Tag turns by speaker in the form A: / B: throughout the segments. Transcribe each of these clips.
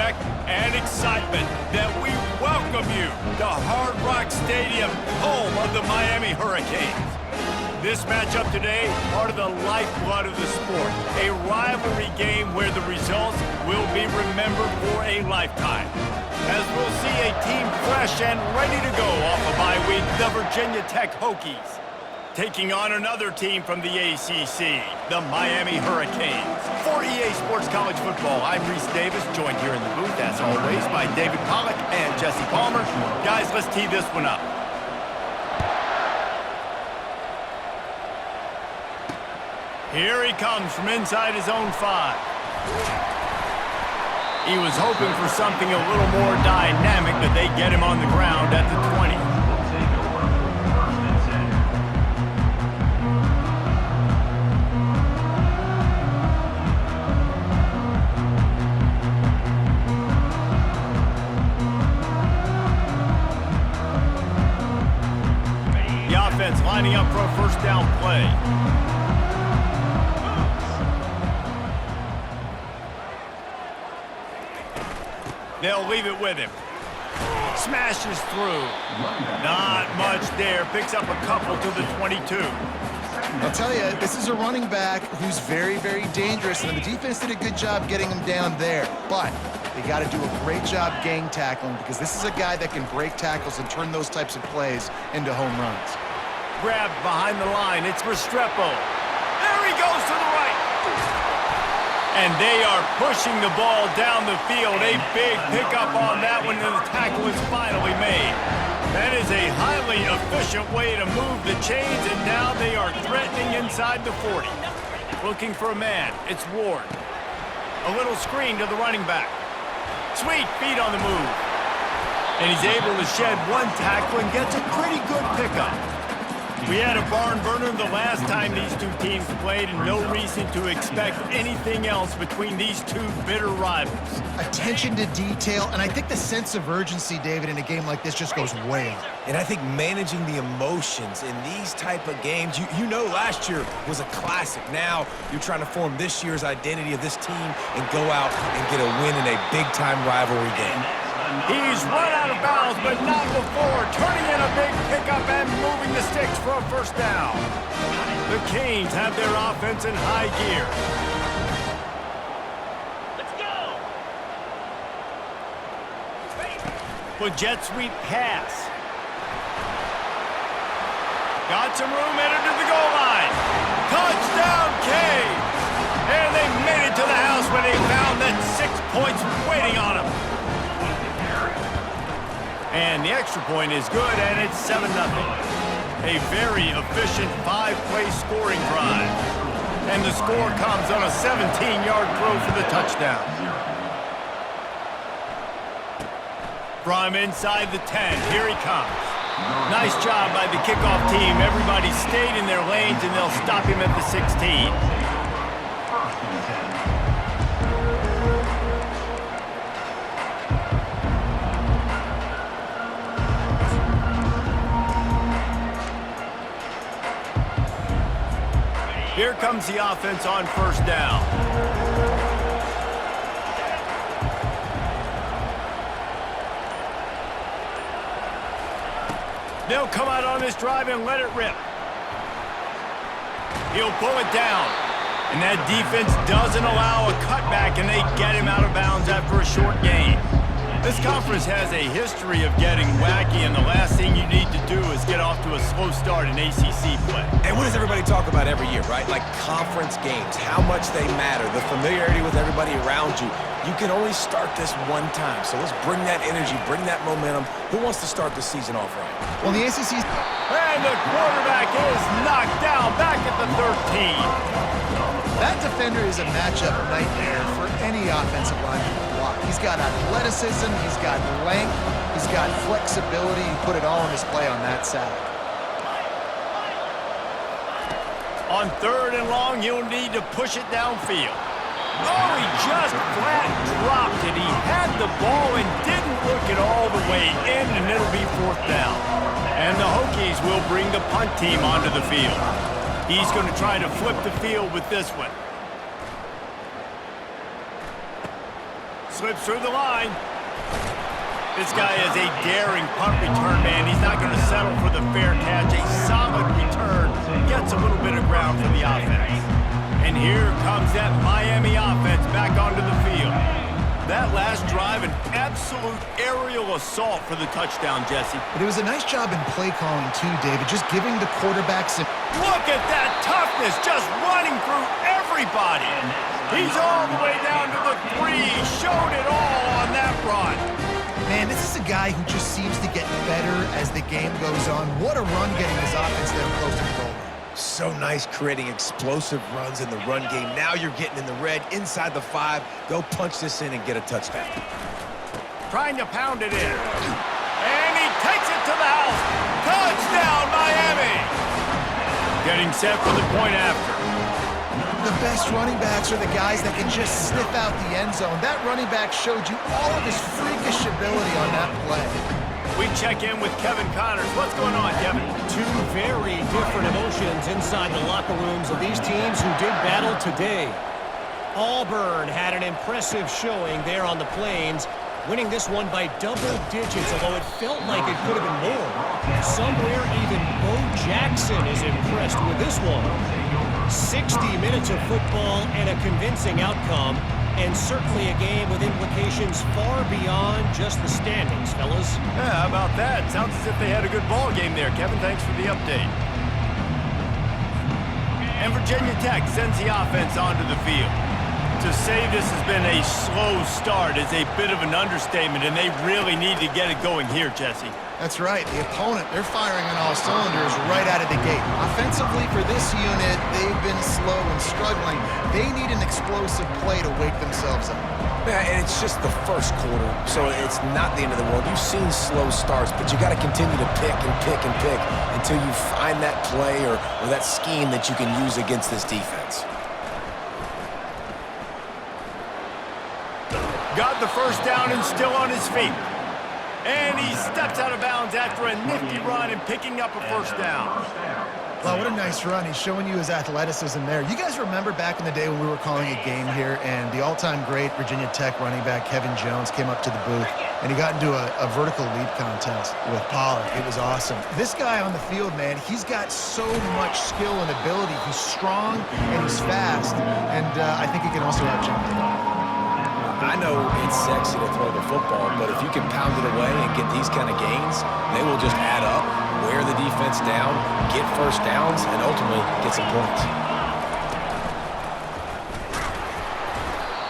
A: respect and excitement that we welcome you to Hard Rock Stadium, home of the Miami Hurricanes. This matchup today, part of the lifeblood of the sport, a rivalry game where the results will be remembered for a lifetime. As we'll see a team fresh and ready to go off a bye week, the Virginia Tech Hokies, taking on another team from the ACC, the Miami Hurricanes. For EA Sports College Football, I'm Reese Davis, joined here in the booth, as always, by David Pollack and Jesse Palmer. Guys, let's tee this one up. Here he comes from inside his own 5. He was hoping for something a little more dynamic, but they get him on the ground at the 20. The offense lining up for a first down play. They'll leave it with him. Smashes through. Not much there. Picks up a couple to the 22.
B: I'll tell you, this is a running back who's very, very dangerous, and the defense did a good job getting him down there. But they got to do a great job gang tackling, because this is a guy that can break tackles and turn those types of plays into home runs.
A: Grabbed behind the line. It's Restrepo. There he goes to the right. And they are pushing the ball down the field. A big pickup on that one, and the tackle is finally made. That is a highly efficient way to move the chains, and now they are threatening inside the 40. Looking for a man. It's Ward. A little screen to the running back. Sweet feet on the move. And he's able to shed one tackle and gets a pretty good pickup. We had a barn burner the last time these two teams played, and no reason to expect anything else between these two bitter rivals.
B: Attention to detail, and I think the sense of urgency, David, in a game like this just goes way up.
C: And I think managing the emotions in these type of games, you know last year was a classic. Now you're trying to form this year's identity of this team and go out and get a win in a big-time rivalry game.
A: He's run out of bounds, but not before. Turning in a big pickup and moving the sticks for a first down. The Canes have their offense in high gear. Let's go! With jet sweep pass. Got some room headed to the goal line. Touchdown, Canes! And they made it to the house when they found that 6 points waiting on them. And the extra point is good, and it's 7-0. A very efficient 5-play scoring drive. And the score comes on a 17-yard throw for the touchdown. From inside the 10, here he comes. Nice job by the kickoff team. Everybody stayed in their lanes, and they'll stop him at the 16. Here comes the offense on first down. They'll come out on this drive and let it rip. He'll pull it down. And that defense doesn't allow a cutback, and they get him out of bounds after a short gain. This conference has a history of getting wacky, and the last thing you need to do is get off to a slow start in ACC play.
C: And what does everybody talk about every year, right? Like conference games, how much they matter, the familiarity with everybody around you. You can only start this one time, so let's bring that energy, bring that momentum. Who wants to start the season off right?
B: Well, the ACC...
A: And the quarterback is knocked down back at the 13.
B: That defender is a matchup nightmare for any offensive lineman to block. He's got athleticism, he's got length, he's got flexibility. He put it all on display on that sack.
A: On 3rd and long, he'll need to push it downfield. Oh, he just flat dropped it. He had the ball and didn't look it all the way in, and it'll be 4th down. And the Hokies will bring the punt team onto the field. He's going to try to flip the field with this one. slips through the line. This guy is a daring punt return man. He's not going to settle for the fair catch. A solid return gets a little bit of ground for the offense. And here comes that Miami offense back onto the field. That last drive, an absolute aerial assault for the touchdown, Jesse.
B: But it was a nice job in play calling too, David, just giving the quarterbacks some...
A: Look at that toughness, just running through everybody. He's all the way down to the 3. Showed it all on that run.
B: Man, this is a guy who just seems to get better as the game goes on. What a run getting his offense down close to the goal line.
C: So nice creating explosive runs in the run game. Now you're getting in the red, inside the 5. Go punch this in and get a touchdown.
A: Trying to pound it in. And he takes it to the house. Touchdown, Miami! Getting set for the point after.
B: The best running backs are the guys that can just sniff out the end zone. That running back showed you all of his freakish ability on that play.
A: We check in with Kevin Connors. What's going on, Kevin?
D: Two very different emotions inside the locker rooms of these teams who did battle today. Auburn had an impressive showing there on the Plains, winning this one by double digits, although it felt like it could have been more. Somewhere even Bo Jackson is impressed with this one. 60 minutes of football and a convincing outcome, and certainly a game with implications far beyond just the standings, fellas.
A: Yeah, how about that? Sounds as if they had a good ball game there. Kevin, thanks for the update. And Virginia Tech sends the offense onto the field. To say this has been a slow start is a bit of an understatement, and they really need to get it going here, Jesse.
B: That's right. The opponent, they're firing on all cylinders right out of the gate. Offensively, for this unit, they've been slow and struggling. They need an explosive play to wake themselves up.
C: Yeah, and it's just the first quarter, so it's not the end of the world. You've seen slow starts, but you got to continue to pick and pick and pick until you find that play or that scheme that you can use against this defense.
A: Got the first down and still on his feet. And he steps out of bounds after a nifty run and picking up a first down.
B: Wow, what a nice run. He's showing you his athleticism there. You guys remember back in the day when we were calling a game here and the all-time great Virginia Tech running back Kevin Jones came up to the booth and he got into a vertical leap contest with Pollard. It was awesome. This guy on the field, man, he's got so much skill and ability. He's strong and he's fast, and I think he can also out-jump it.
C: I know it's sexy to throw the football, but if you can pound it away and get these kind of gains, they will just add up, wear the defense down, get first downs, and ultimately get some points.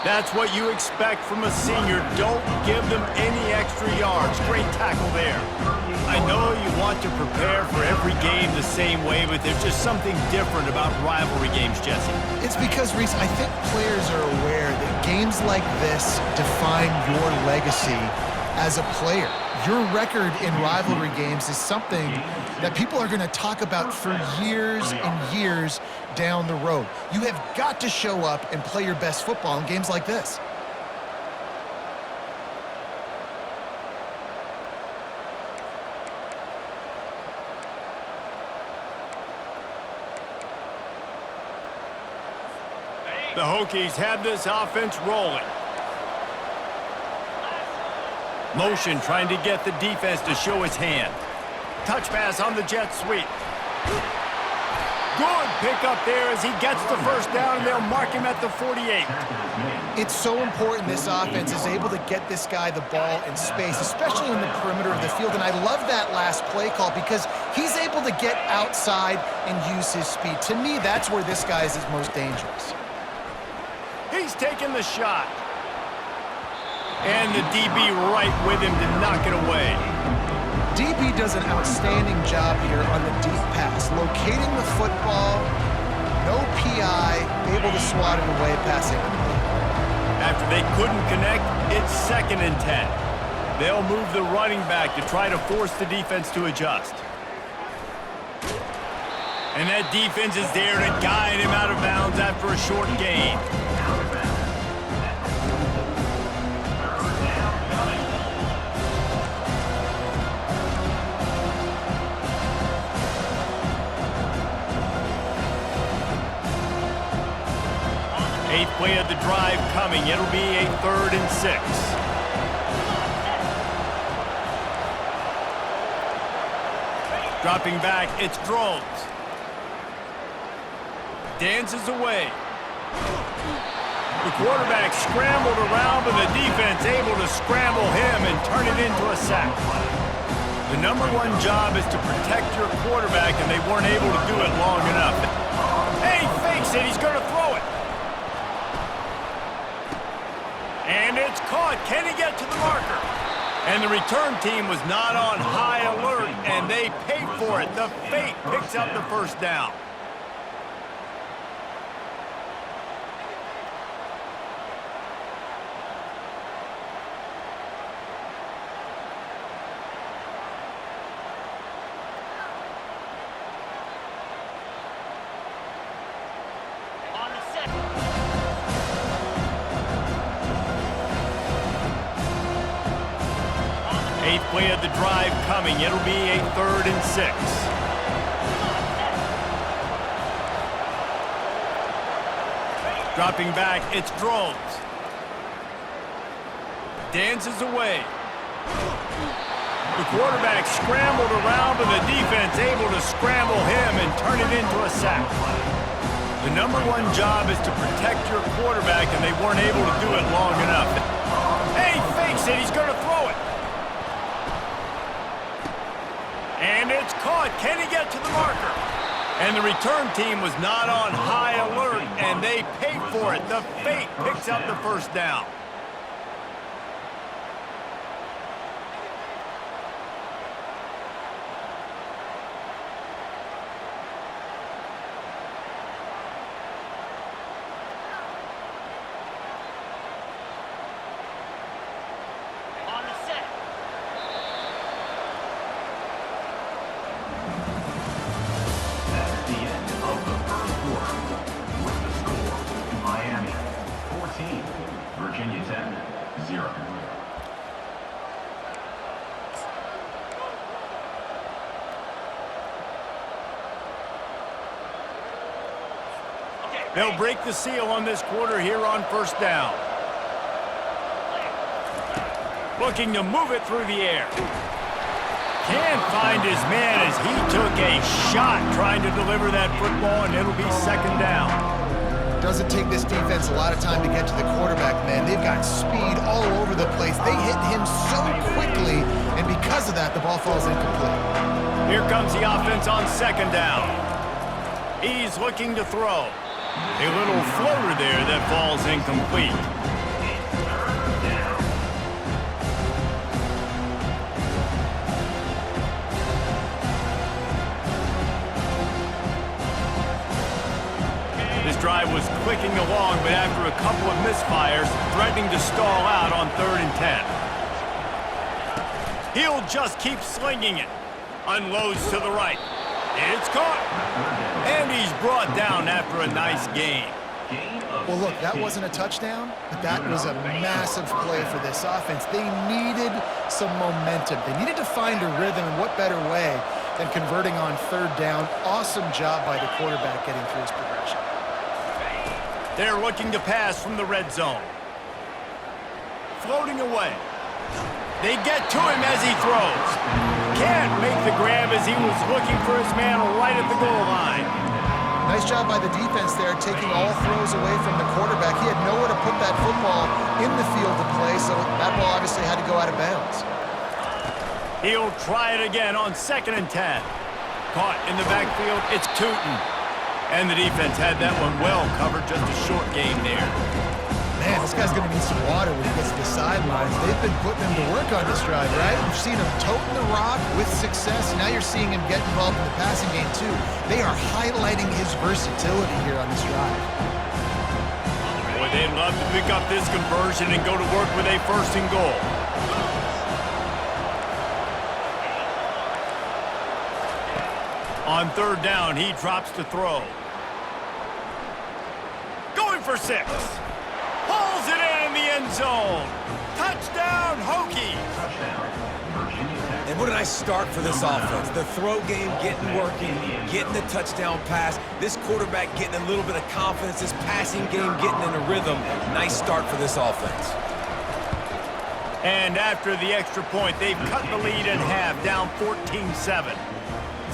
A: That's what you expect from a senior. Don't give them any extra yards. Great tackle there. I know you want to prepare for every game the same way, but there's just something different about rivalry games, Jesse.
B: It's because, Reese, I think players are aware that games like this define your legacy as a player. Your record in rivalry games is something that people are going to talk about for years and years down the road. You have got to show up and play your best football in games like this.
A: The Hokies have this offense rolling. Motion trying to get the defense to show his hand. Touch pass on the jet sweep. Good pickup there as he gets the first down, and they'll mark him at the 48.
B: It's so important this offense is able to get this guy the ball in space, especially in the perimeter of the field. And I love that last play call because he's able to get outside and use his speed. To me, that's where this guy is his most dangerous.
A: He's taking the shot. And the DB right with him to knock it away.
B: DB does an outstanding job here on the deep pass, locating the football, no PI, able to swat it away, passing it.
A: After they couldn't connect, it's 2nd and 10. They'll move the running back to try to force the defense to adjust. And that defense is there to guide him out of bounds after a short gain. Eighth play of the drive coming. It'll be a 3rd and 6. Dropping back, it's Drones. Dances away. The quarterback scrambled around, but the defense able to scramble him and turn it into a sack. The #1 job is to protect your quarterback, and they weren't able to do it long enough. Hey, fakes it. He's going to throw it. And it's caught. Can he get to the marker? And the return team was not on high alert, and they paid for it. The fake picks up the 1st down. Eighth play of the drive coming. It'll be a 3rd and 6. Dropping back, it's Drones. Dances away. The quarterback scrambled around, but the defense able to scramble him and turn it into a sack. The #1 job is to protect your quarterback, and they weren't able to do it long enough. Hey, fakes it. He's going to throw it. And it's caught. Can he get to the marker? And the return team was not on high alert, and they paid for it. The fake picks up the 1st down.
E: Virginia Tech, 0.
A: They'll break the seal on this quarter here on 1st down. Looking to move it through the air. Can't find his man as he took a shot trying to deliver that football, and it'll be 2nd down.
B: Doesn't take this defense a lot of time to get to the quarterback, man. They've got speed all over the place. They hit him so quickly, and because of that, the ball falls incomplete.
A: Here comes the offense on 2nd down. He's looking to throw. A little floater there that falls incomplete. This drive was clicking along, but after a couple of misfires, threatening to stall out on 3rd and 10. He'll just keep slinging it. Unloads to the right. It's caught. And he's brought down after a nice gain.
B: Well, look, that wasn't a touchdown, but that was a massive play for this offense. They needed some momentum. They needed to find a rhythm, and what better way than converting on 3rd down. Awesome job by the quarterback getting through his progression.
A: They're looking to pass from the red zone. Floating away. They get to him as he throws. Can't make the grab as he was looking for his man right at the goal line.
B: Nice job by the defense there, taking all throws away from the quarterback. He had nowhere to put that football in the field to play, so that ball obviously had to go out of bounds.
A: He'll try it again on 2nd and 10. Caught in the backfield, it's Tootin. And the defense had that one well covered, just a short game there.
B: Man, this guy's going to need some water when he gets to the sidelines. They've been putting him to work on this drive, right? We've seen him toting the rock with success. Now you're seeing him get involved in the passing game, too. They are highlighting his versatility here on this drive.
A: Boy, they'd love to pick up this conversion and go to work with a 1st and goal. On 3rd down, he drops to throw. Going for 6. Pulls it in the end zone. Touchdown, Hokies.
C: And what a nice start for this offense. The throw game getting working, getting the touchdown pass. This quarterback getting a little bit of confidence. This passing game getting in a rhythm. Nice start for this offense.
A: And after the extra point, they've cut the lead in half, down 14-7.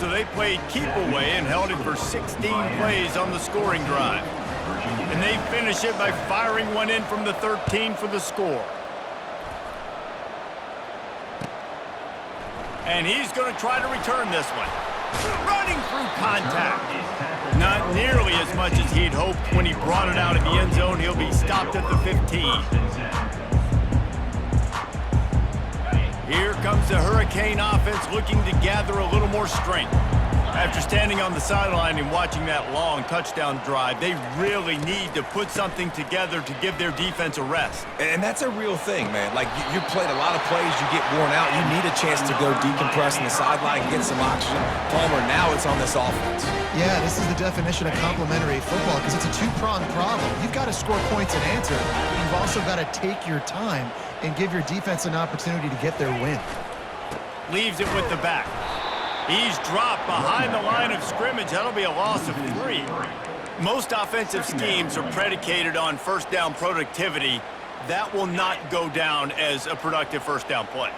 A: So they played keep away and held it for 16 plays on the scoring drive. And they finish it by firing one in from the 13 for the score. And he's going to try to return this one. Running through contact. Not nearly as much as he'd hoped when he brought it out of the end zone. He'll be stopped at the 15. Here comes the Hurricane offense looking to gather a little more strength. After standing on the sideline and watching that long touchdown drive, they really need to put something together to give their defense a rest.
C: And that's a real thing, man. Like, you played a lot of plays, you get worn out, you need a chance to go decompress on the sideline, get some oxygen. Palmer, now it's on this offense.
B: Yeah, this is the definition of complementary football because it's a two-pronged problem. You've got to score points and answer, but you've also got to take your time and give your defense an opportunity to get their win.
A: Leaves it with the back. He's dropped behind the line of scrimmage. That'll be a loss of 3. Most offensive schemes are predicated on first down productivity. That will not go down as a productive first down play.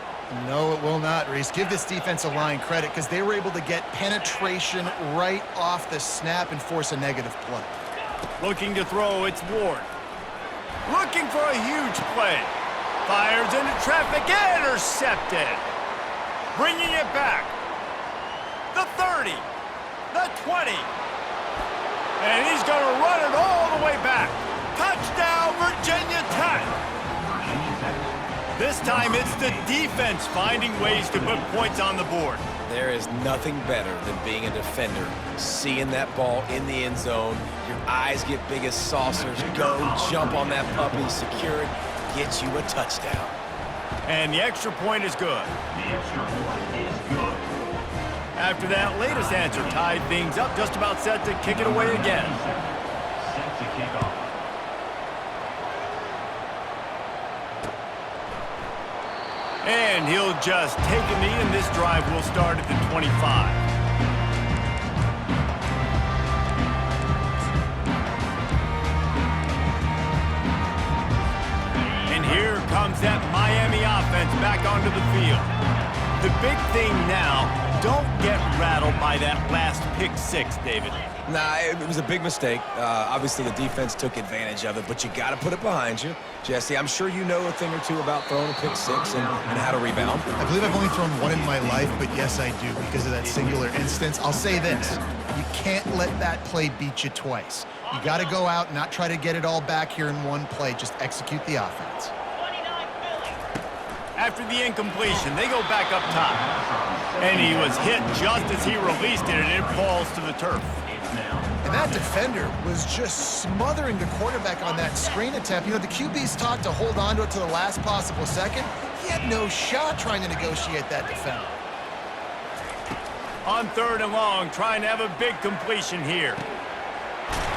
B: No, it will not, Reese. Give this defensive line credit because they were able to get penetration right off the snap and force a negative play.
A: Looking to throw, it's Ward. Looking for a huge play. Fires into traffic, intercepted. Bringing it back. The 30, the 20. And he's going to run it all the way back. Touchdown, Virginia Tech. This time it's the defense finding ways to put points on the board.
C: There is nothing better than being a defender, seeing that ball in the end zone. Your eyes get big as saucers. Go, jump on that puppy, secure it, get you a touchdown.
A: And the extra point is good. After that latest answer tied things up, just about set to kick it away again. And he'll just take a knee, and this drive will start at the 25. And here comes that Miami offense back onto the field. The big thing now, don't get rattled by that last pick six, David.
C: Nah, it was a big mistake. Obviously, the defense took advantage of it, but you got to put it behind you. Jesse, I'm sure you know a thing or two about throwing a pick six and how to rebound.
B: I believe I've only thrown one in my life, but yes, I do because of that singular instance. I'll say this. You can't let that play beat you twice. You got to go out and not try to get it all back here in one play. Just execute the offense.
A: After the incompletion, they go back up top. And he was hit just as he released it, and it falls to the turf.
B: And that defender was just smothering the quarterback on that screen attempt. You know, the QB's taught to hold on to it to the last possible second. He had no shot trying to negotiate that defender.
A: On 3rd and long, trying to have a big completion here.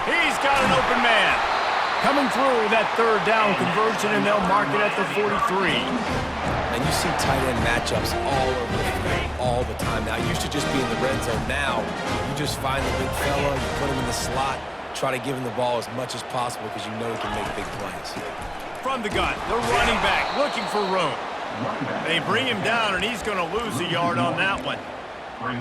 A: He's got an open man. Coming through that 3rd down conversion, and they'll mark it at the 43.
C: And you see tight end matchups all over the field all the time. Now, it used to just be in the red zone. Now, you just find the big fella, you put him in the slot, try to give him the ball as much as possible because you know he can make big plays.
A: From the gun, the running back looking for room. They bring him down, and he's going to lose a yard on that one.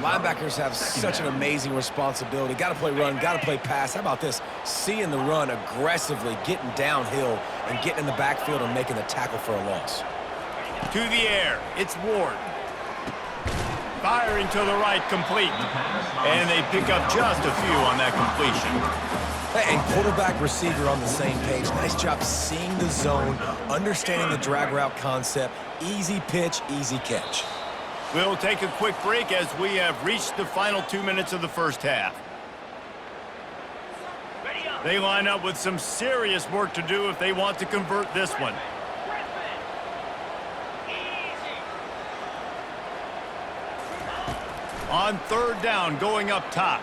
C: Linebackers have such an amazing responsibility. Got to play run, got to play pass. How about this? Seeing the run aggressively, getting downhill, and getting in the backfield and making the tackle for a loss.
A: To the air, it's Ward. Firing to the right, complete. And they pick up just a few on that completion.
C: And quarterback receiver on the same page. Nice job seeing the zone, understanding the drag route concept. Easy pitch, easy catch.
A: We'll take a quick break as we have reached the final 2 minutes of the first half. They line up with some serious work to do if they want to convert this one. On 3rd down, going up top.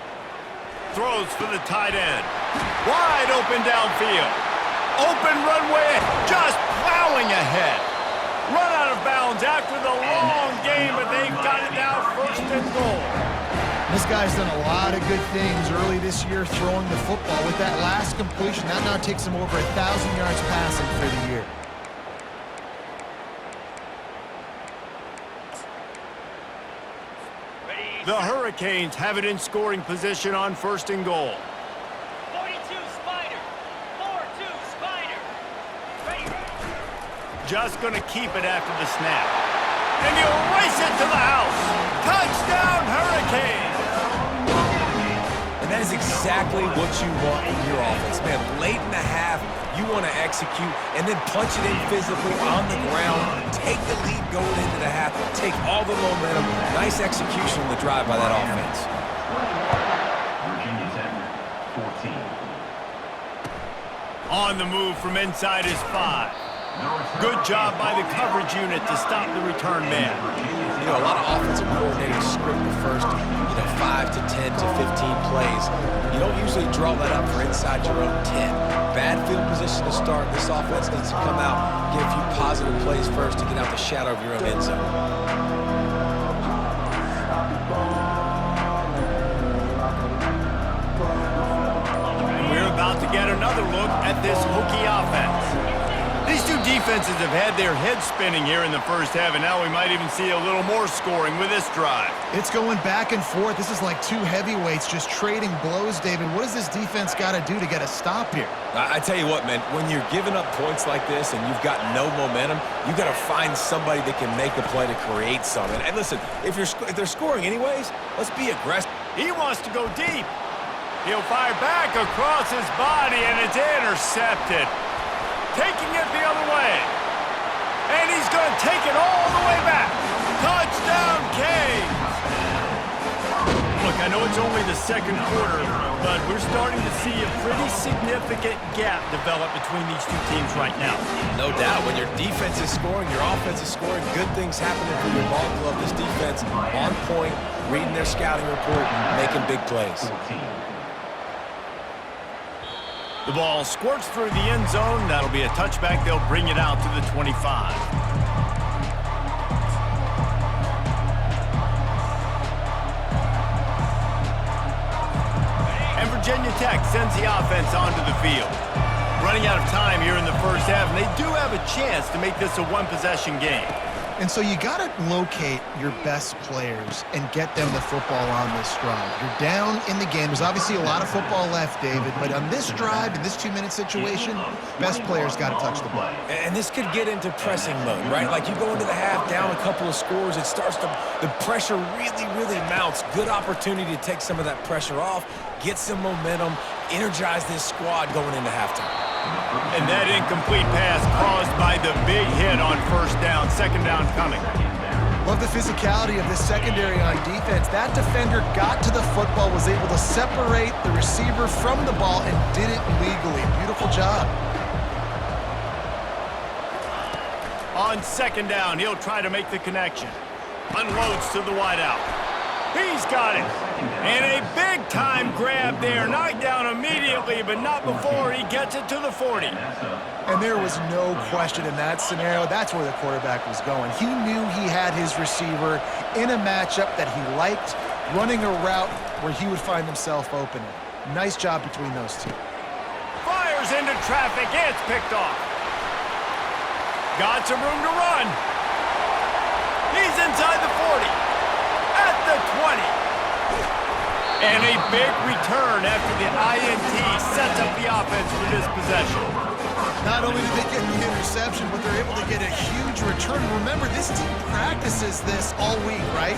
A: Throws for the tight end. Wide open downfield. Open runway, just plowing ahead. Run out of bounds downs after the long game, but they've got it now 1st and goal.
B: This guy's done a lot of good things early this year throwing the football. With that last completion, that now takes him over 1,000 yards passing for the year.
A: The Hurricanes have it in scoring position on 1st and goal.
E: 42 Spider. 4-2 Spider. Ready.
A: Just going to keep it after the snap. And he'll race it to the house. Touchdown, Hurricanes!
C: And that is exactly what you want from your offense. Man, late in the half, you want to execute and then punch it in physically on the ground, take the lead going into the half, take all the momentum. Nice execution on the drive by that offense.
F: Virginia Tech, 14.
A: On the move from inside his 5. Good job by the coverage unit to stop the return man.
C: You know, a lot of offensive coordinators script the first, 5 to 10 to 15 plays. You don't usually draw that up for inside your own 10. Bad field position to start. This offense needs to come out, get a few positive plays first to get out the shadow of your own end zone.
A: We're about to get another look at this Hokie offense. These two defenses have had their heads spinning here in the first half, and now we might even see a little more scoring with this drive.
B: It's going back and forth. This is like two heavyweights just trading blows, David. What does this defense got to do to get a stop here?
C: I tell you what, man, when you're giving up points like this and you've got no momentum, you got to find somebody that can make a play to create something. And listen, if they're scoring anyways, let's be aggressive.
A: He wants to go deep. He'll fire back across his body, and it's intercepted. Taking it the other way. And he's going to take it all the way back. Touchdown, Canes! Look, I know it's only the second quarter, but we're starting to see a pretty significant gap develop between these two teams right now.
C: No doubt. When your defense is scoring, your offense is scoring, good things happening for your ball club. This defense on point, reading their scouting report, making big plays.
F: 14.
A: The ball squirts through the end zone. That'll be a touchback. They'll bring it out to the 25. And Virginia Tech sends the offense onto the field. Running out of time here in the first half, and they do have a chance to make this a one-possession game.
B: And so you got to locate your best players and get them the football on this drive. You're down in the game. There's obviously a lot of football left, David, but on this drive, in this 2-minute situation, best players got to touch the ball.
C: And this could get into pressing mode, right? Like you go into the half, down a couple of scores, it starts to, the pressure really mounts. Good opportunity to take some of that pressure off, get some momentum, energize this squad going into halftime.
A: And that incomplete pass caused by the big hit on first down. Second down coming.
B: Love the physicality of this secondary on defense. That defender got to the football, was able to separate the receiver from the ball, and did it legally. Beautiful job.
A: On second down, he'll try to make the connection. Unloads to the wideout. He's got it. And a big-time grab there. Knocked down immediately, but not before he gets it to the 40.
B: And there was no question in that scenario. That's where the quarterback was going. He knew he had his receiver in a matchup that he liked, running a route where he would find himself open. Nice job between those two.
A: Fires into traffic. It's picked off. Got some room to run. He's inside the 40. At the 20. And a big return after the INT sets up the offense for this possession.
B: Not only did they get the interception, but they're able to get a huge return. Remember, this team practices this all week, right?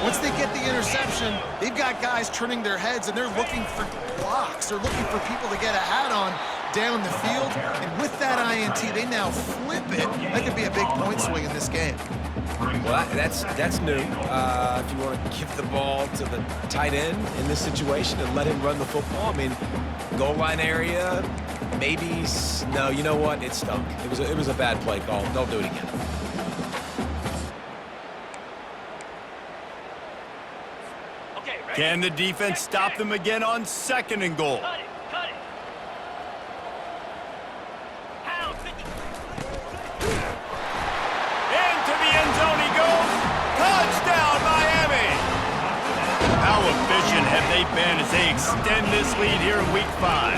B: Once they get the interception, they've got guys turning their heads, and they're looking for blocks. They're looking for people to get a hat on down the field. And with that INT, they now flip it. That could be a big point swing in this game.
C: Well, that's new. If you want to give the ball to the tight end in this situation and let him run the football, I mean, goal line area, maybe. No, you know what? It stunk. It was a bad play call. Don't do it again.
E: Okay, ready?
A: Can the defense stop them again on second and goal?
E: Cut it. Cut it. Pound 50.
A: Into the end zone. have they been as they extend this lead here in Week 5.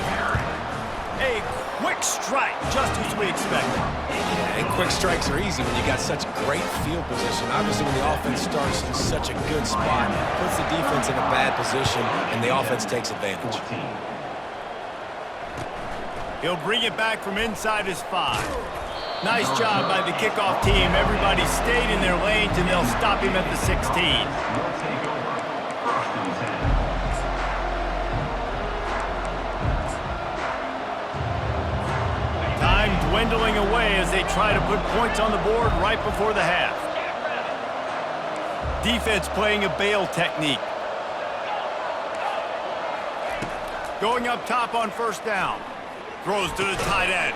A: A quick strike, just as we expected.
C: Yeah, and quick strikes are easy when you got such great field position. Obviously, when the offense starts in such a good spot, puts the defense in a bad position, and the offense takes advantage.
A: He'll bring it back from inside his 5. Nice job by the kickoff team. Everybody stayed in their lanes, and they'll stop him at the 16. Time dwindling away as they try to put points on the board right before the half. Defense playing a bail technique. Going up top on first down. Throws to the tight end.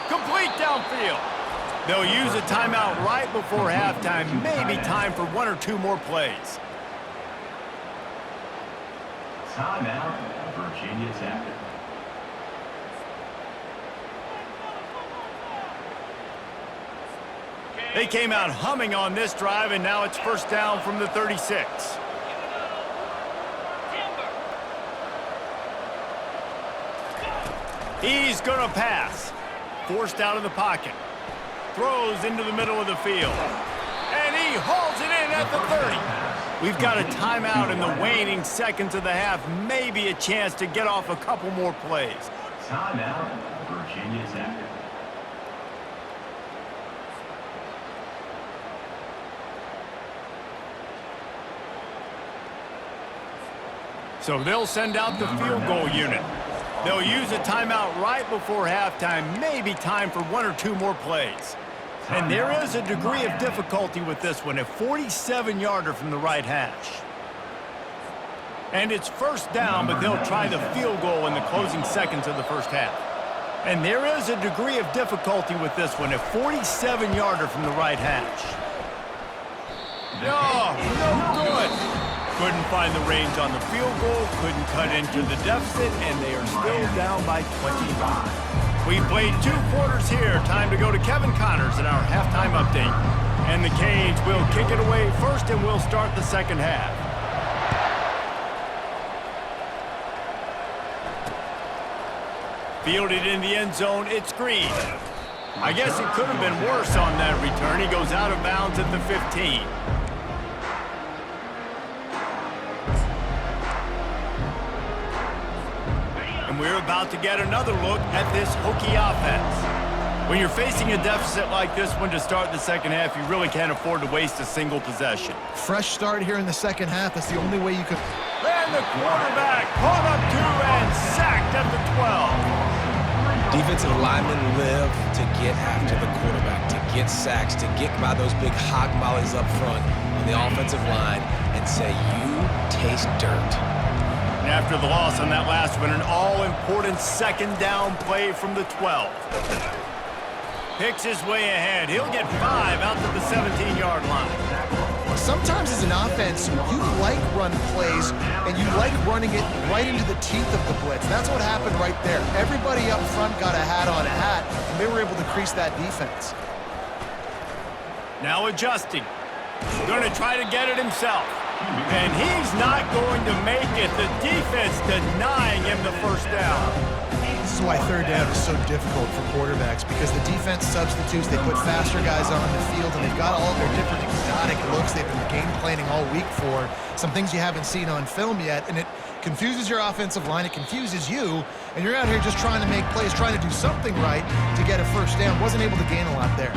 A: Complete downfield. They'll use a timeout right before halftime. Maybe time for 1 or 2 more plays.
F: Timeout, Virginia Tech.
A: They came out humming on this drive, and now it's first down from the 36. He's going to pass. Forced out of the pocket. Throws into the middle of the field. And he hauls it in at the 30. We've got a timeout in the waning seconds of the half. Maybe a chance to get off a couple more plays.
F: Timeout, Virginia Tech.
A: So they'll send out the field goal unit. They'll use a timeout right before halftime, maybe time for 1 or 2 more plays. And there is a degree of difficulty with this one, a 47-yarder from the right hash. And it's first down, but they'll try the field goal in the closing seconds of the first half. And there is a degree of difficulty with this one, a 47-yarder from the right hash. Oh, no good. Couldn't find the range on the field goal, couldn't cut into the deficit, and they are still down by 25. We've played 2 quarters here. Time to go to Kevin Connors in our halftime update. And the Canes will kick it away first, and we'll start the second half. Fielded in the end zone, it's Green. I guess it could have been worse on that return. He goes out of bounds at the 15. And we're about to get another look at this hokey offense. When you're facing a deficit like this one to start the second half, you really can't afford to waste a single possession.
B: Fresh start here in the second half. That's the only way you could.
A: And the quarterback caught up to and sacked at the 12.
C: Defensive linemen live to get after the quarterback, to get sacks, to get by those big hog mollies up front on the offensive line and say, you taste dirt.
A: And after the loss on that last one, an all-important second down play from the 12. Picks his way ahead. He'll get 5 out to the 17-yard line.
B: Sometimes as an offense, you like run plays, and you like running it right into the teeth of the blitz. That's what happened right there. Everybody up front got a hat on a hat, and they were able to crease that defense.
A: Now adjusting. Going to try to get it himself. And he's not going to make it. The defense denying him the first down.
B: This is why third down is so difficult for quarterbacks, because the defense substitutes. They put faster guys on the field, and they've got all their different exotic looks they've been game planning all week for. Some things you haven't seen on film yet, and it confuses your offensive line. It confuses you, and you're out here just trying to make plays, trying to do something right to get a first down. Wasn't able to gain a lot there.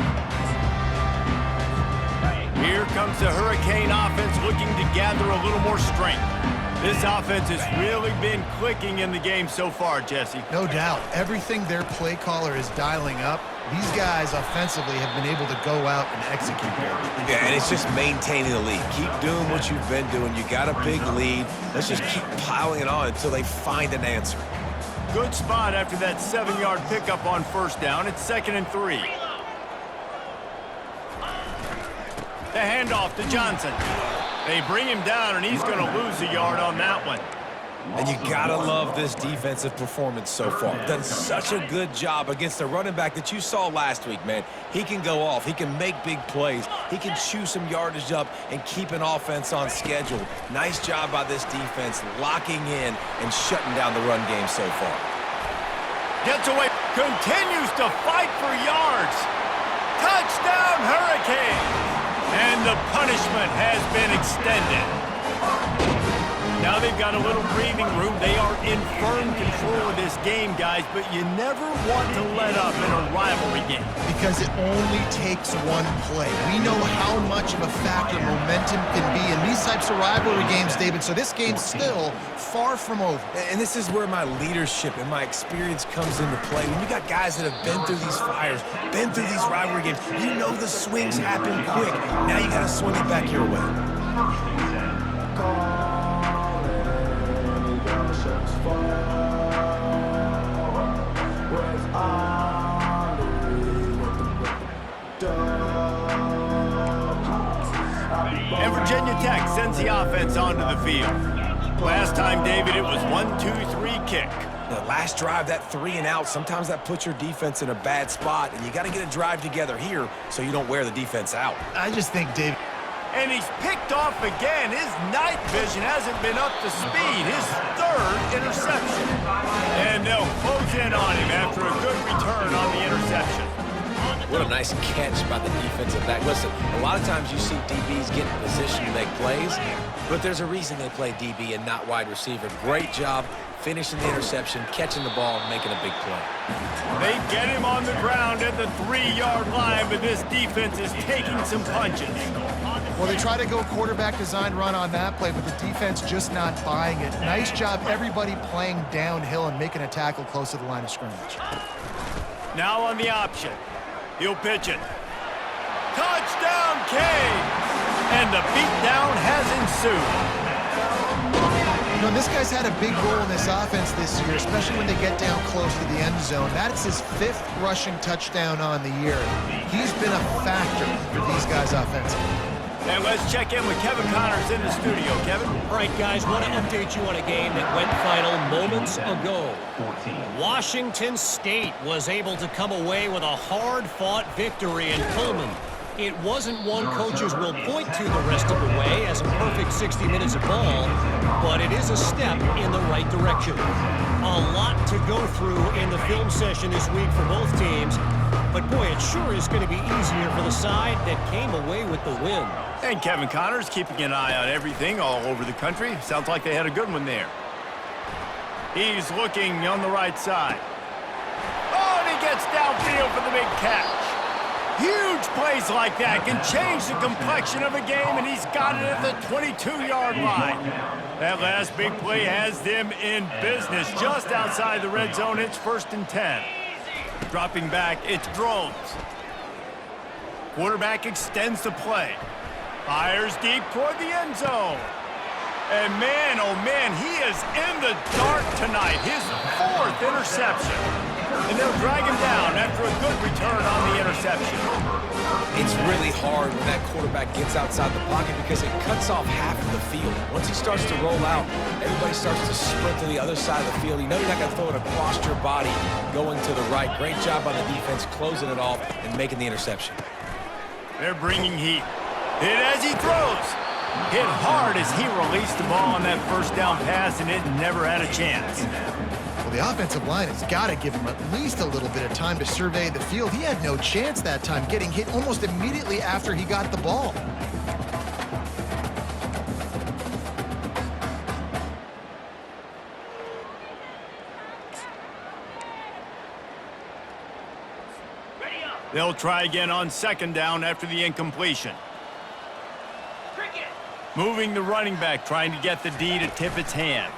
A: Here comes the Hurricane offense looking to gather a little more strength. This offense has really been clicking in the game so far, Jesse.
B: No doubt. Everything their play caller is dialing up, these guys offensively have been able to go out and execute there.
C: Yeah, and it's just maintaining the lead. Keep doing what you've been doing. You got a big lead. Let's just keep piling it on until they find an answer.
A: Good spot after that 7-yard pickup on first down. It's 2nd and 3. The handoff to Johnson. They bring him down, and he's going to lose a yard on that one.
C: And you gotta love this defensive performance so far. Done such a good job against a running back that you saw last week, man. He can go off. He can make big plays. He can chew some yardage up and keep an offense on schedule. Nice job by this defense locking in and shutting down the run game so far.
A: Gets away, continues to fight for yards. Touchdown, Hurricanes! And the punishment has been extended. Now they've got a little breathing room. They are in firm control of this game, guys, but you never want to let up in a rivalry game.
B: Because it only takes one play. We know how much of a factor momentum can be in these types of rivalry games, David, so this game's still far from over.
C: And this is where my leadership and my experience comes into play. When you got guys that have been through these fires, been through these rivalry games, you know the swings happen quick. Now you got to swing it back your way.
A: And Virginia Tech sends the offense onto the field. Last time, David, it was 1-2-3 kick.
C: The last drive, that 3 and out, sometimes that puts your defense in a bad spot, and you got to get a drive together here so you don't wear the defense out.
B: I just think, David...
A: And he's picked off again. His night vision hasn't been up to speed. His third interception. And they'll close in on him after a good return on the interception.
C: What a nice catch by the defensive back. Listen, a lot of times you see DBs get in position to make plays, but there's a reason they play DB and not wide receiver. Great job finishing the interception, catching the ball, and making a big play.
A: They get him on the ground at the 3-yard line, but this defense is taking some punches.
B: Well, they try to go quarterback design run on that play, but the defense just not buying it. Nice job, everybody playing downhill and making a tackle close to the line of scrimmage.
A: Now on the option. He'll pitch it. Touchdown, Canes! And the beatdown has ensued.
B: You know, this guy's had a big role in this offense this year, especially when they get down close to the end zone. That's his 5th rushing touchdown on the year. He's been a factor for these guys offensively.
A: And let's check in with Kevin Connors in the studio. Kevin?
D: All right, guys, want to update you on a game that went final moments ago. Washington State was able to come away with a hard-fought victory in Pullman. It wasn't one coaches will point to the rest of the way as a perfect 60 minutes of ball, but it is a step in the right direction. A lot to go through in the film session this week for both teams, but boy, it sure is going to be easier for the side that came away with the win.
A: And Kevin Connors keeping an eye on everything all over the country. Sounds like they had a good one there. He's looking on the right side. Oh, and he gets downfield for the big catch. Huge plays like that can change the complexion of a game, and he's got it at the 22-yard line. That last big play has them in business just outside the red zone. It's 1st and 10. Dropping back, it's Drones. Quarterback extends the play. Fires deep toward the end zone. And man, oh man, he is in the dark tonight. His 4th interception. And they'll drag him down after a good return on the interception.
C: It's really hard when that quarterback gets outside the pocket because it cuts off half of the field. Once he starts to roll out, everybody starts to sprint to the other side of the field. You know you're not going to throw it across your body going to the right. Great job by the defense closing it off and making the interception.
A: They're bringing heat. Hit as he throws. Hit hard as he released the ball on that 1st down pass, and it never had a chance.
B: Well, the offensive line has got to give him at least a little bit of time to survey the field. He had no chance that time, getting hit almost immediately after he got the ball.
A: They'll try again on 2nd down after the incompletion. Moving the running back, trying to get the D to tip its hand.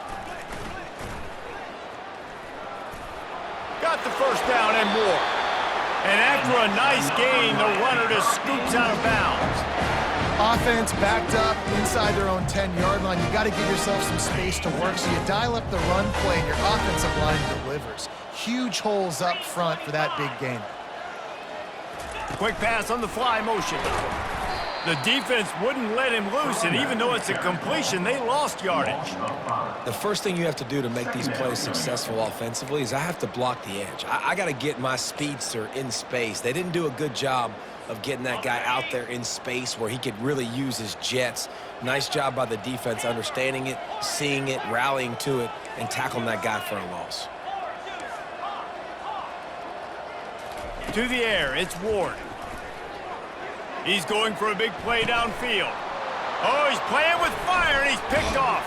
A: Got the 1st down and more. And after a nice gain, the runner just scoops out of bounds.
B: Offense backed up inside their own 10-yard line. You got to give yourself some space to work, so you dial up the run play, and your offensive line delivers. Huge holes up front for that big gain.
A: Quick pass on the fly motion. The defense wouldn't let him loose, and even though it's a completion, they lost yardage.
C: The first thing you have to do to make these plays successful offensively is I have to block the edge. I got to get my speedster in space. They didn't do a good job of getting that guy out there in space where he could really use his jets. Nice job by the defense understanding it, seeing it, rallying to it, and tackling that guy for a loss.
A: To the air, it's Ward. He's going for a big play downfield. Oh, he's playing with fire, and he's picked off.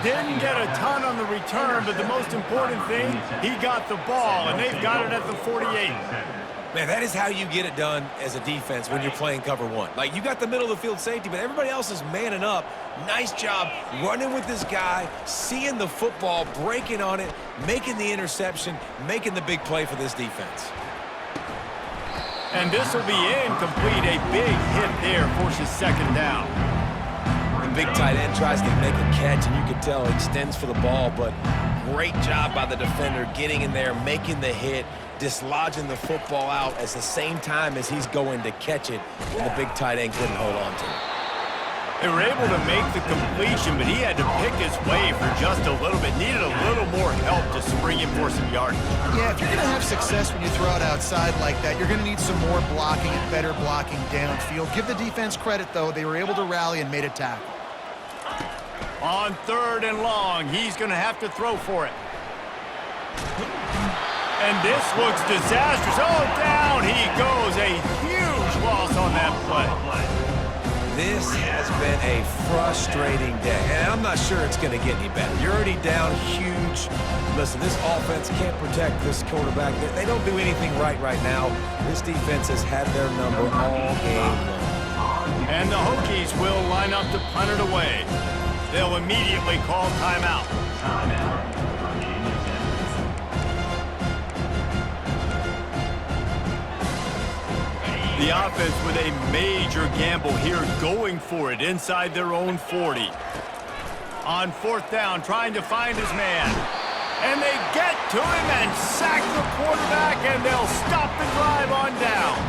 A: Didn't get a ton on the return, but the most important thing, he got the ball, and they've got it at the 48.
C: Man, that is how you get it done as a defense when you're playing cover one. Like, you got the middle of the field safety, but everybody else is manning up. Nice job running with this guy, seeing the football, breaking on it, making the interception, making the big play for this defense.
A: And this will be incomplete. A big hit there forces second down.
C: The big tight end tries to make a catch, and you can tell he extends for the ball, but great job by the defender getting in there, making the hit, dislodging the football out at the same time as he's going to catch it, and the big tight end couldn't hold on to it.
A: They were able to make the completion, but he had to pick his way for just a little bit. Needed a little more help to spring him for some yardage.
B: Yeah, if you're going to have success when you throw it outside like that, you're going to need some more blocking and better blocking downfield. Give the defense credit, though. They were able to rally and made a tackle.
A: On 3rd and long, he's going to have to throw for it. And this looks disastrous. Oh, down he goes. A huge loss on that play.
C: This has been a frustrating day, and I'm not sure it's going to get any better. You're already down huge. Listen, this offense can't protect this quarterback. They don't do anything right now. This defense has had their number all game long.
A: And the Hokies will line up to punt it away. They'll immediately call timeout. The offense with a major gamble here, going for it inside their own 40. On 4th down, trying to find his man. And they get to him and sack the quarterback, and they'll stop the drive on downs.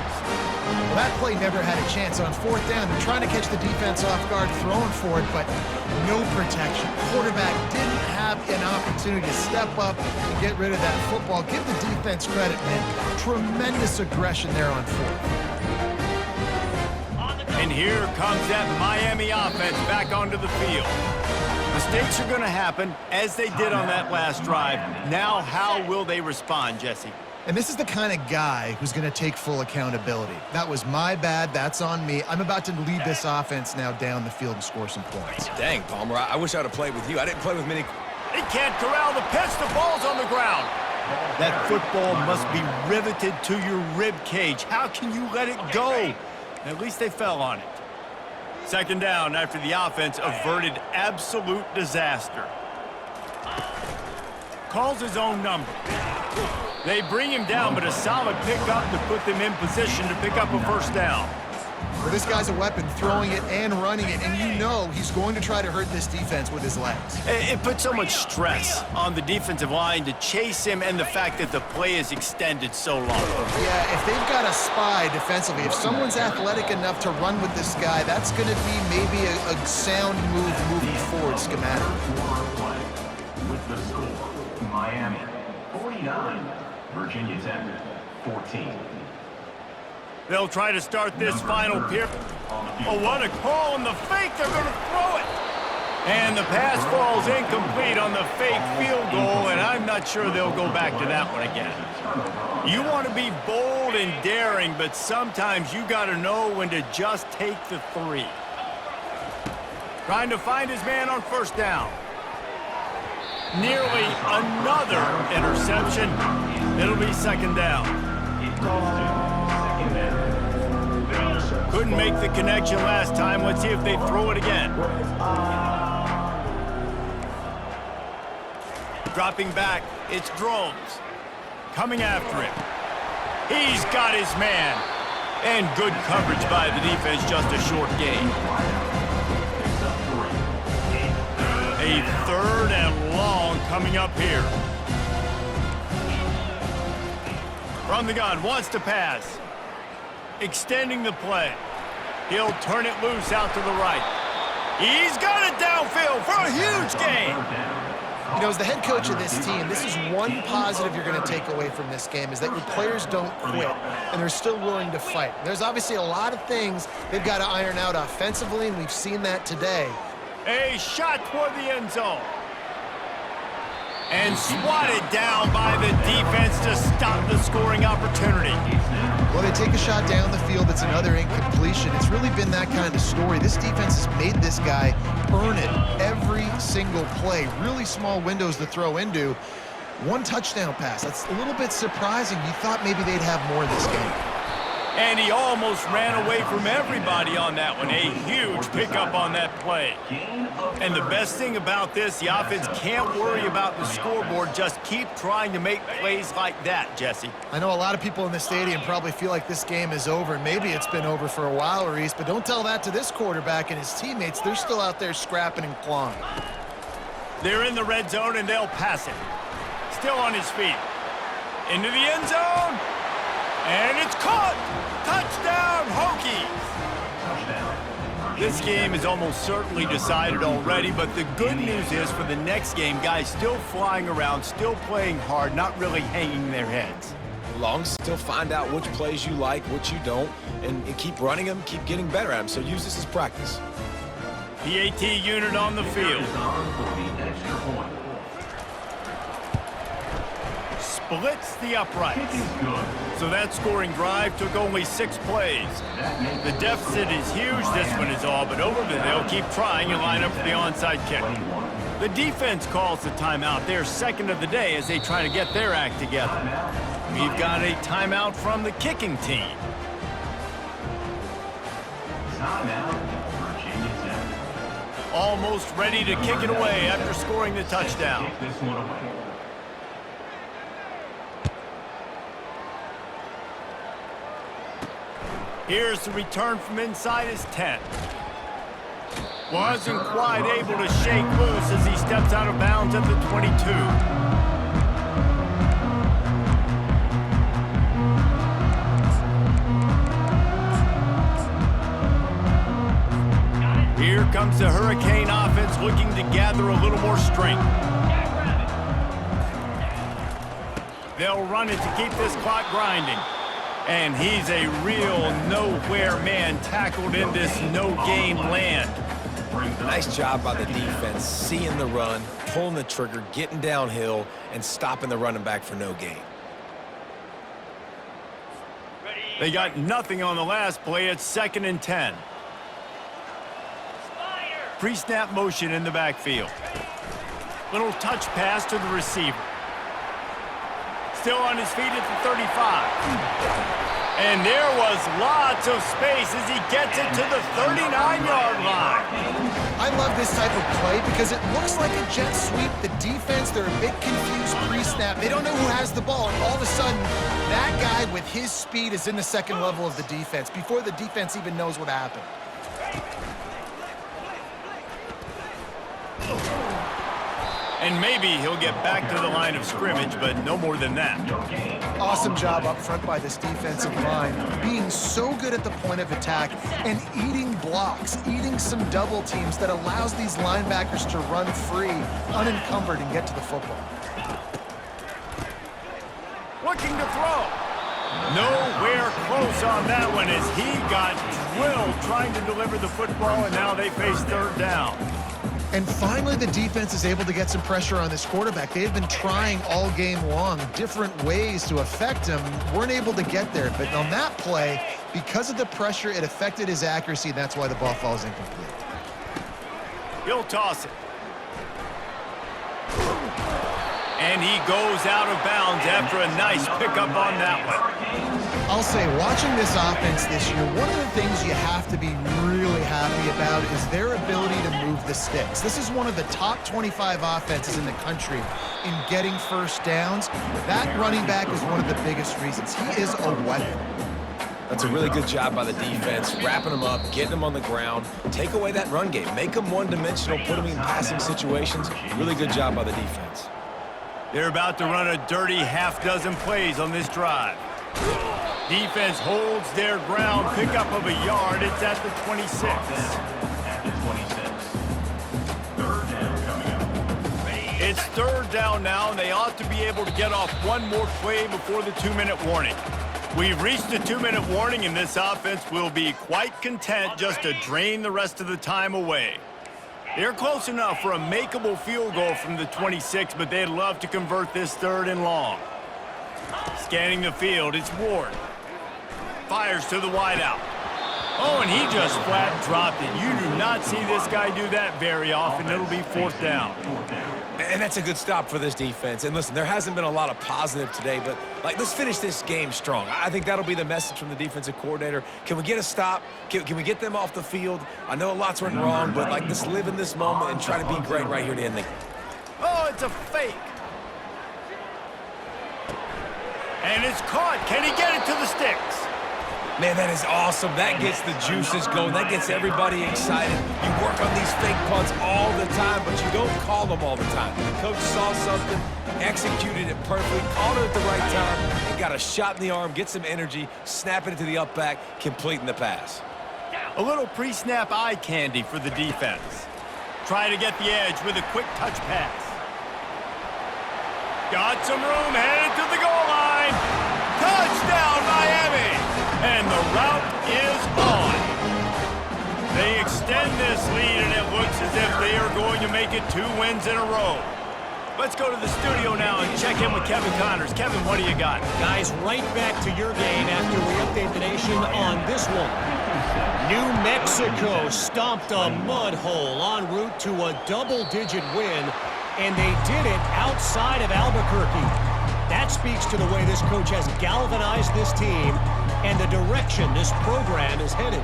B: Well, that play never had a chance. On 4th down, they're trying to catch the defense off guard, throwing for it, but no protection. Quarterback didn't have an opportunity to step up and get rid of that football. Give the defense credit, man. Tremendous aggression there on 4th.
A: And here comes that Miami offense back onto the field. Mistakes are going to happen, as they did on that last drive. Now, how will they respond, Jesse?
B: And this is the kind of guy who's going to take full accountability. That was my bad. That's on me. I'm about to lead this offense now down the field and score some points.
C: Dang, Palmer, I wish I would have played with you. I didn't play with many.
A: He can't corral the pitch. The ball's on the ground. That football must be riveted to your rib cage. How can you let it go? At least they fell on it. Second down after the offense averted absolute disaster. Calls his own number. They bring him down, but a solid pickup to put them in position to pick up a 1st down.
B: Well, this guy's a weapon, throwing it and running it, and you know he's going to try to hurt this defense with his legs.
A: It puts so much stress on the defensive line to chase him, and the fact that the play is extended so long.
B: Yeah, if they've got a spy defensively, if someone's athletic enough to run with this guy, that's going to be maybe a sound move moving forward schematically.
F: With the score, Miami 49, Virginia Tech 14.
A: They'll try to start this final period. Oh, what a call on the fake. They're going to throw it. And the pass falls incomplete on the fake field goal, and I'm not sure they'll go back to that one again. You want to be bold and daring, but sometimes you got to know when to just take the 3. Trying to find his man on 1st down. Nearly another interception. It'll be 2nd down. Couldn't make the connection last time. Let's see if they throw it again. Dropping back, it's Drones. Coming after him. He's got his man. And good coverage by the defense, just a short gain. A 3rd and long coming up here. From the gun, wants to pass. Extending the play. He'll turn it loose out to the right. He's got it downfield for a huge gain.
B: You know, as the head coach of this team, this is one positive you're going to take away from this game, is that your players don't quit, and they're still willing to fight. There's obviously a lot of things they've got to iron out offensively, and we've seen that today.
A: A shot toward the end zone. And swatted down by the defense to stop the scoring opportunity.
B: Well, they take a shot down the field. It's another incompletion. It's really been that kind of story. This defense has made this guy earn it every single play. Really small windows to throw into. One touchdown pass. That's a little bit surprising. You thought maybe they'd have more in this game.
A: And he almost ran away from everybody on that one. A huge pickup on that play. And the best thing about this, the offense can't worry about the scoreboard. Just keep trying to make plays like that, Jesse.
B: I know a lot of people in the stadium probably feel like this game is over. Maybe it's been over for a while, Reese, but don't tell that to this quarterback and his teammates. They're still out there scrapping and clawing.
A: They're in the red zone, and they'll pass it. Still on his feet. Into the end zone. And it's caught! Touchdown, Hokies! This game is almost certainly decided already, but the good news is for the next game, guys still flying around, still playing hard, not really hanging their heads.
C: Long still find out which plays you like, which you don't, and keep running them, keep getting better at them. So use this as practice.
A: PAT unit on the field. Splits the uprights. So that scoring drive took only 6 plays. The deficit is huge, this one is all, but over there they'll keep trying and line up for the onside kick. The defense calls the timeout. They're second of the day as they try to get their act together. We've got a timeout from the kicking team. Almost ready to kick it away after scoring the touchdown. Here's the return from inside his 10. Wasn't quite able to shake loose as he steps out of bounds at the 22. Here comes the Hurricane offense looking to gather a little more strength. They'll run it to keep this clock grinding. And he's a real nowhere man tackled in this no-game land.
C: Nice job by the defense, seeing the run, pulling the trigger, getting downhill, and stopping the running back for no gain.
A: They got nothing on the last play. It's 2nd and 10. Pre-snap motion in the backfield. Little touch pass to the receiver. Still on his feet at the 35. And there was lots of space as he gets it to the 39-yard line.
B: I love this type of play because it looks like a jet sweep. The defense, they're a bit confused pre-snap. They don't know who has the ball, and all of a sudden, that guy with his speed is in the second level of the defense before the defense even knows what happened.
A: And maybe he'll get back to the line of scrimmage, but no more than that.
B: Awesome job up front by this defensive line, being so good at the point of attack and eating blocks, eating some double teams that allows these linebackers to run free, unencumbered, and get to the football.
A: Looking to throw. Nowhere close on that one as he got drilled trying to deliver the football, and now they face 3rd down.
B: And finally, the defense is able to get some pressure on this quarterback. They've been trying all game long different ways to affect him. Weren't able to get there. But on that play, because of the pressure, it affected his accuracy, and that's why the ball falls incomplete.
A: He'll toss it. And he goes out of bounds after a nice pickup on that one.
B: I'll say, watching this offense this year, one of the things you have to be really happy about is their ability to move the sticks. This is one of the top 25 offenses in the country in getting first downs. That running back is one of the biggest reasons. He is a weapon.
C: That's a really good job by the defense, wrapping them up, getting them on the ground, take away that run game, make them one-dimensional, put them in passing situations. Really good job by the defense.
A: They're about to run a dirty half-dozen plays on this drive. Defense holds their ground. Pickup of a yard. It's at the 26.
F: At the 26. Third down coming up.
A: It's third down now, and they ought to be able to get off one more play before the 2-minute warning. We've reached the 2-minute warning, and this offense will be quite content just to drain the rest of the time away. They're close enough for a makeable field goal from the 26, but they'd love to convert this third and long. Scanning the field, it's Ward. Fires to the wideout. Oh, and he just flat dropped it. You do not see this guy do that very often. It'll be fourth down.
C: And that's a good stop for this defense. And listen, there hasn't been a lot of positive today, but let's finish this game strong. I think that'll be the message from the defensive coordinator. Can we get a stop? Can we get them off the field? I know lots went wrong, but let's live in this moment and try to be great right here to end the game.
A: Oh, it's a fake. And it's caught. Can he get it to the sticks?
C: Man, that is awesome. That gets the juices going. That gets everybody excited. You work on these fake punts all the time, but you don't call them all the time. The coach saw something, executed it perfectly, called it at the right time, and got a shot in the arm, get some energy, snapping it to the up back, completing the pass.
A: A little pre-snap eye candy for the defense. Trying to get the edge with a quick touch pass. Got some room, headed to the goal line. Touchdown, Miami! And the route is on. They extend this lead, and it looks as if they are going to make it 2 wins in a row. Let's go to the studio now and check in with Kevin Connors. Kevin, what do you got?
D: Guys, right back to your game after we update the nation on this one. New Mexico stomped a mud hole en route to a double-digit win, and they did it outside of Albuquerque. That speaks to the way this coach has galvanized this team and the direction this program is headed.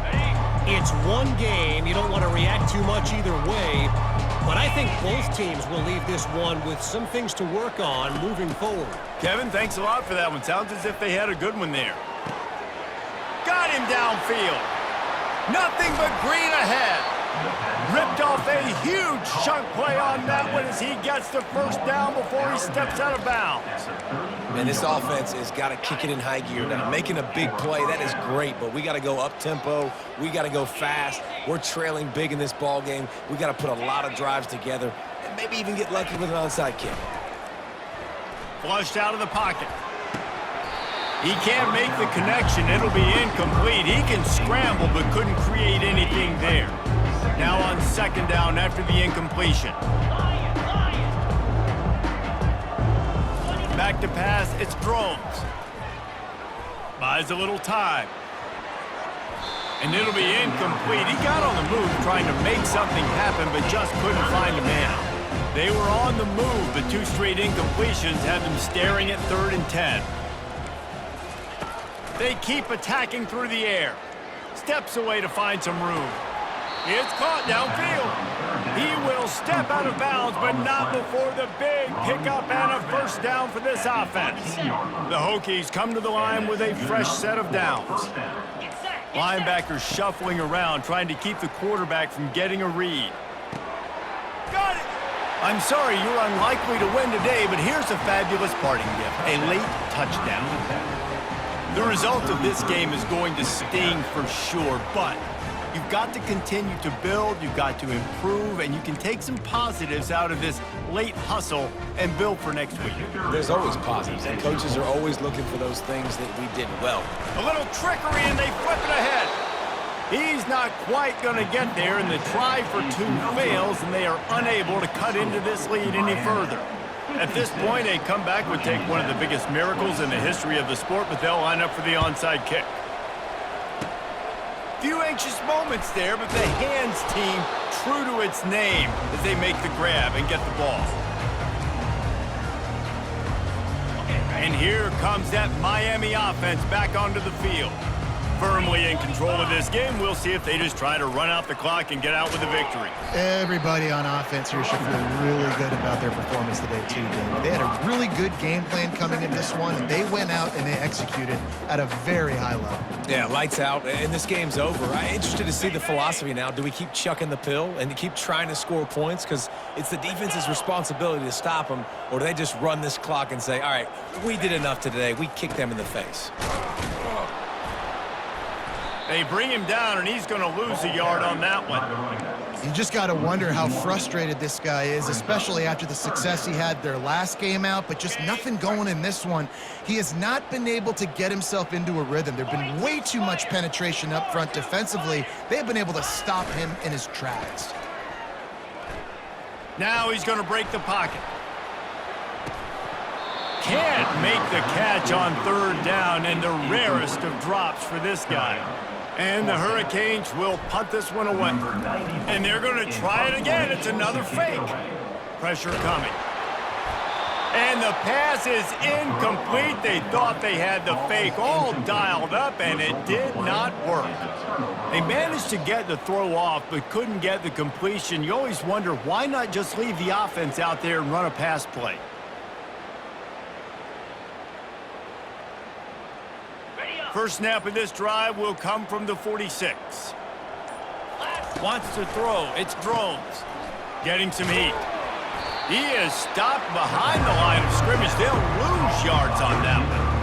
D: It's one game. You don't want to react too much either way, but I think both teams will leave this one with some things to work on moving forward.
A: Kevin, thanks a lot for that one. Sounds as if they had a good one there. Got him downfield. Nothing but green ahead. Ripped off a huge chunk play on that one as he gets the first down before he steps out of bounds.
C: Man, this offense has got to kick it in high gear now. Making a big play, that is great, but we got to go up-tempo. We got to go fast. We're trailing big in this ball game. We got to put a lot of drives together and maybe even get lucky with an onside kick.
A: Flushed out of the pocket. He can't make the connection. It'll be incomplete. He can scramble but couldn't create anything there. Now on second down after the incompletion. Back to pass, it's Drones. Buys a little time. And it'll be incomplete. He got on the move trying to make something happen, but just couldn't find a man. They were on the move, but 2 straight incompletions had them staring at 3rd and 10. They keep attacking through the air. Steps away to find some room. It's caught downfield. He will step out of bounds, but not before the big pickup and a first down for this offense. The Hokies come to the line with a fresh set of downs. Linebackers shuffling around, trying to keep the quarterback from getting a read. Got it! I'm sorry, you're unlikely to win today, but here's a fabulous parting gift, a late touchdown. The result of this game is going to sting for sure, but you've got to continue to build, you've got to improve, and you can take some positives out of this late hustle and build for next week.
C: There's always positives, and coaches are always looking for those things that we did well.
A: A little trickery, and they flip it ahead. He's not quite going to get there, and the try for 2 fails, and they are unable to cut into this lead any further. At this point, a comeback would take one of the biggest miracles in the history of the sport, but they'll line up for the onside kick. Few anxious moments there, but the hands team true to its name as they make the grab and get the ball. And here comes that Miami offense back onto the field. Firmly in control of this game. We'll see if they just try to run out the clock and get out with a victory.
B: Everybody on offense here should feel really good about their performance today, too, David. They had a really good game plan coming in this one, and they went out and they executed at a very high level.
C: Yeah, lights out, and this game's over. I'm interested to see the philosophy now. Do we keep chucking the pill and keep trying to score points? Because it's the defense's responsibility to stop them, or do they just run this clock and say, all right, we did enough today. We kicked them in the face.
A: They bring him down, and he's going to lose a yard on that one.
B: You just got to wonder how frustrated this guy is, especially after the success he had their last game out, but just nothing going in this one. He has not been able to get himself into a rhythm. There's been way too much penetration up front defensively. They've been able to stop him in his tracks.
A: Now he's going to break the pocket. Can't make the catch on third down, and the rarest of drops for this guy. And the Hurricanes will punt this one away. And they're going to try it again. It's another fake. Pressure coming. And the pass is incomplete. They thought they had the fake all dialed up, and it did not work. They managed to get the throw off, but couldn't get the completion. You always wonder, why not just leave the offense out there and run a pass play? First snap of this drive will come from the 46. Wants to throw. It's Drones. Getting some heat. He is stopped behind the line of scrimmage. They'll lose yards on that one.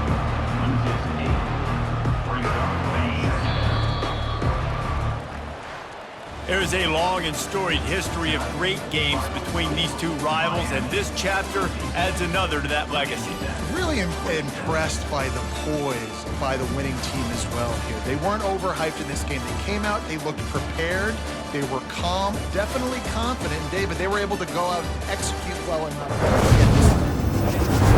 A: There is a long and storied history of great games between these two rivals, and this chapter adds another to that legacy.
B: Really impressed by the poise by the winning team as well here. They weren't overhyped in this game. They came out, they looked prepared, they were calm, definitely confident. And David, they were able to go out and execute well enough to get this.